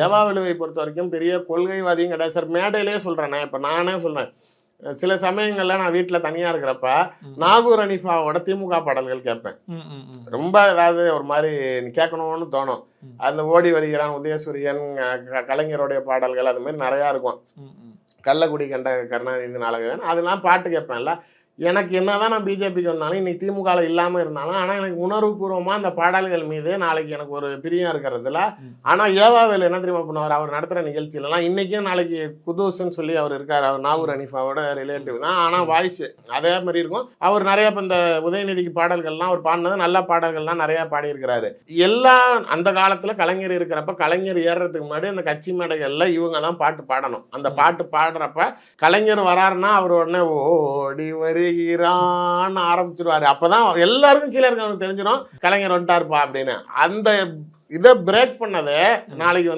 ஏவாவேலுவை பொறுத்த வரைக்கும் பெரிய கொள்கைவாதியும் கிடையாது சார். மேடையிலேயே சொல்றேன், இப்ப நானே சொல்றேன், சில சமயங்கள்ல நான் வீட்டுல தனியா இருக்கிறப்ப நாகூர் அனிஃபாவோட திமுக பாடல்கள் கேட்பேன். ரொம்ப ஏதாவது ஒரு மாதிரி கேட்கணும்னு தோணும். அந்த ஓடி வருகிறான், உதயசூரியன், கலைஞருடைய பாடல்கள் அது மாதிரி நிறையா இருக்கும். கள்ளக்குடி கண்ட கருணாநிதி நாடகம் அதெல்லாம் பாட்டு கேட்பேன்ல. எனக்கு என்னதான் நான் பிஜேபிக்கு வந்தாலும் இன்னைக்கு திமுகவில் இல்லாமல் இருந்தாலும், ஆனால் எனக்கு உணர்வுபூர்வமாக அந்த பாடல்கள் மீது நாளைக்கு எனக்கு ஒரு பிரியம் இருக்கிறதுல. ஆனால் ஏவாவேலு என்ன தெரியுமா பண்ணுவார், அவர் நடத்துகிற நிகழ்ச்சியிலலாம் இன்றைக்கும் நாளைக்கு குதூஸ்ன்னு சொல்லி அவர் இருக்கார். அவர் நாகூர் அனிஃபாவோட ரிலேட்டிவ் தான், ஆனால் வாய்ஸ் அதே மாதிரி இருக்கும். அவர் நிறைய இப்போ இந்த உதயநிதிக்கு பாடல்கள்லாம் அவர் பாடினது நல்ல பாடல்கள்லாம் நிறையா பாடியிருக்கிறாரு. எல்லாம் அந்த காலத்தில் கலைஞர் இருக்கிறப்ப, கலைஞர் ஏறுறதுக்கு முன்னாடி அந்த கட்சி மேடைகளில் இவங்க தான் பாட்டு பாடணும். அந்த பாட்டு பாடுறப்ப கலைஞர் வராருன்னா அவர் உடனே ஓடி வரி ஆரம்பிச்சிருவாரு. அப்பதான் எல்லாருக்கும் கீழே இருக்கவனுக்கு தெரிஞ்சிடும் கலைஞர் வந்துட்டாருப்பா அப்படின்னு. அந்த இதை பிரேக் பண்ணது நாளைக்கு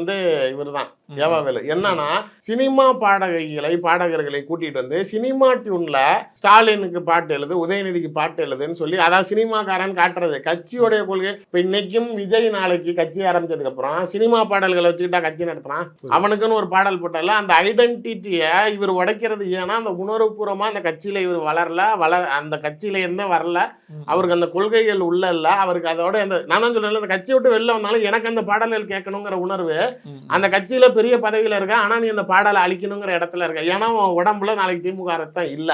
இவர் தான் ஏவாவேலு. என்னன்னா சினிமா பாடகர்களை கூட்டிட்டு வந்து சினிமா டியூன்ல ஸ்டாலினுக்கு பாட்டு எழுது, உதயநிதிக்கு பாட்டு எழுதுன்னு சொல்லி, அதாவது சினிமாக்காரன் காட்டுறது கட்சியோடைய கொள்கை. இப்ப இன்னைக்கும் விஜய் நாளைக்கு கட்சி ஆரம்பிச்சதுக்கு அப்புறம் சினிமா பாடல்களை வச்சுக்கிட்டா கட்சி நடத்துறான். அவனுக்குன்னு ஒரு பாடல் போட்டால அந்த ஐடென்டிட்டியை இவர் உடைக்கிறது. ஏன்னா அந்த உணர்வுபூர்வமா அந்த கட்சியில இவர் அந்த கட்சியில இருந்தே வரல, அவருக்கு அந்த கொள்கைகள் உள்ள இல்ல, அவருக்கு அதோட நான் தான் சொல்றேன், அந்த கட்சியை விட்டு வெளில வந்தாலும் எனக்கு அந்த பாடல்கள் கேட்கணுங்கிற உணர்வு. அந்த கட்சியில பெரிய பதவியில இருக்க, ஆனா நீ அந்த பாடலை அழிக்கணுங்கிற இடத்துல இருக்க. ஏன்னா உடம்புல நாளைக்கு திமுக ரத்தம் இல்ல.